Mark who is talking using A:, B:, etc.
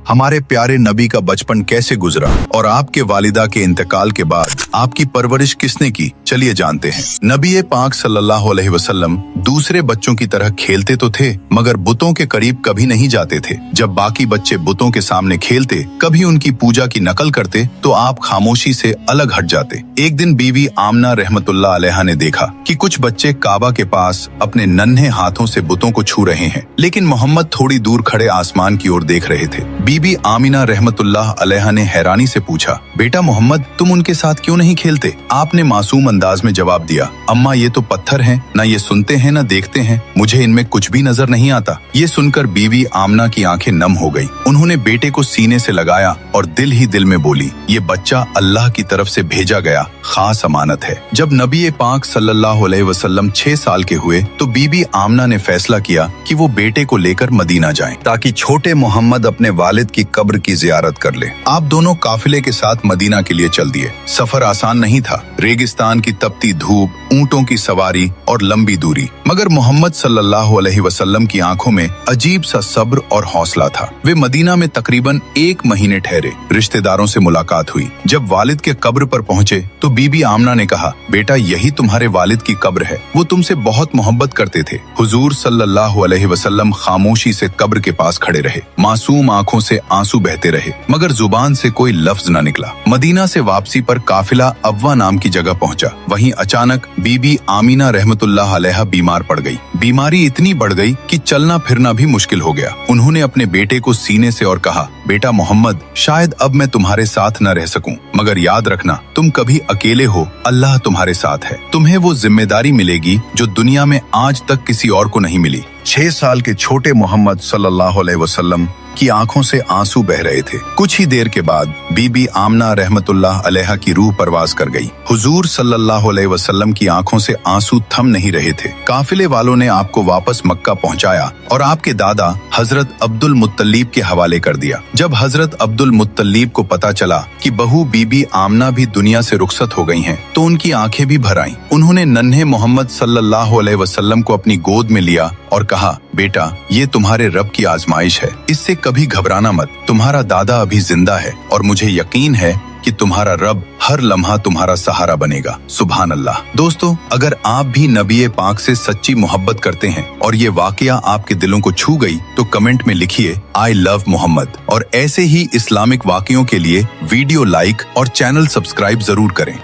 A: हमारे प्यारे नबी का बचपन कैसे गुजरा और आपके वालिदा के इंतकाल के बाद आपकी परवरिश किसने की, चलिए जानते हैं। नबी पाक सल्लल्लाहु अलैहि वसल्लम दूसरे बच्चों की तरह खेलते तो थे मगर बुतों के करीब कभी नहीं जाते थे। जब बाकी बच्चे बुतों के सामने खेलते, कभी उनकी पूजा की नकल करते तो आप खामोशी से अलग हट जाते। एक दिन बीवी आमना रहमतुल्लाह अलैहा ने देखा कि कुछ बच्चे काबा के पास अपने नन्हे हाथों से बुतों को छू रहे हैं, लेकिन मोहम्मद थोड़ी दूर खड़े आसमान की ओर देख रहे थे। बीबी आमिना रहमतुल्लाह अलैहा ने हैरानी से पूछा, बेटा मोहम्मद, तुम उनके साथ क्यों नहीं खेलते? आपने मासूम अंदाज में जवाब दिया, अम्मा ये तो पत्थर हैं, ना ये सुनते हैं ना देखते हैं, मुझे इनमें कुछ भी नजर नहीं आता। ये सुनकर बीवी आमना की आंखें नम हो गई। उन्होंने बेटे को सीने से लगाया और दिल ही दिल में बोली, ये बच्चा अल्लाह की तरफ से भेजा गया खास अमानत है। जब नबी पाक सल्लल्लाहु अलैहि वसल्लम 6 साल के हुए तो बीबी आमना ने फैसला किया कि वो बेटे को लेकर मदीना जाएं ताकि छोटे मोहम्मद अपने वालिद की कब्र की जियारत कर ले। आप दोनों काफिले के साथ मदीना के लिए चल दिए। सफर आसान नहीं था, रेगिस्तान की तपती धूप, ऊंटों की सवारी और लंबी दूरी, मगर मोहम्मद सल्लल्लाहु अलैहि वसल्लम की आंखों में अजीब सा सब्र और हौसला था। वे मदीना में तकरीबन 1 महीने ठहरे। रिश्तेदारों से मुलाकात हुई। जब वालिद के कब्र पर पहुंचे तो बीबी आमना ने कहा, बेटा यही तुम्हारे वालिद की कब्र है, वो तुमसे बहुत मोहब्बत करते थे। हुजूर सल्लल्लाहु अलैहि वसल्लम खामोशी से कब्र के पास खड़े रहे। मासूम आंखों से आंसू बहते रहे मगर जुबान से कोई लफ्ज न निकला। मदीना से वापसी पर काफिला अब्वा नाम की जगह पहुंचा। वहीं अचानक बीबी आमीना रहमतुल्लाह अलैहा बीमार पड़ गई। बीमारी इतनी बढ़ गई कि चलना फिरना भी मुश्किल हो गया। उन्होंने अपने बेटे को सीने से और कहा, बेटा मोहम्मद, शायद अब मैं तुम्हारे साथ न रह सकूं, मगर याद रखना तुम कभी अकेले हो, अल्लाह तुम्हारे साथ है। तुम्हें वो जिम्मेदारी मिलेगी जो दुनिया में आज तक किसी और को नहीं मिली। 6 साल के छोटे मोहम्मद सल्लल्लाहु अलैहि वसल्लम की आंखों से आंसू बह रहे थे। कुछ ही देर के बाद बीबी आमना रहमतुल्लाह अलैहा की रूह परवाज कर गई। हुजूर सल्लल्लाहु अलैहि वसल्लम की आंखों से आंसू थम नहीं रहे थे। काफिले वालों ने आपको वापस मक्का पहुंचाया और आपके दादा हजरत अब्दुल मुत्तलीब के हवाले कर दिया। जब हजरत अब्दुल मुत्तलीब को पता चला कि बहू बीबी आमना भी दुनिया से रुखसत हो गई हैं, तो उनकी आंखें भी भर आईं। उन्होंने नन्हे मोहम्मद सल्लल्लाहु अलैहि वसल्लम को अपनी गोद में लिया और कहा, बेटा ये तुम्हारे रब की आजमाइश है, इससे कभी घबराना मत। तुम्हारा दादा अभी जिंदा है और मुझे यकीन है कि तुम्हारा रब हर लम्हा तुम्हारा सहारा बनेगा। सुभान अल्लाह। दोस्तों, अगर आप भी नबी पाक से सच्ची मोहब्बत करते हैं और ये वाकया आपके दिलों को छू गई तो कमेंट में लिखिए आई लव मोहम्मद। और ऐसे ही इस्लामिक वाकयों के लिए वीडियो लाइक और चैनल सब्सक्राइब जरूर करें।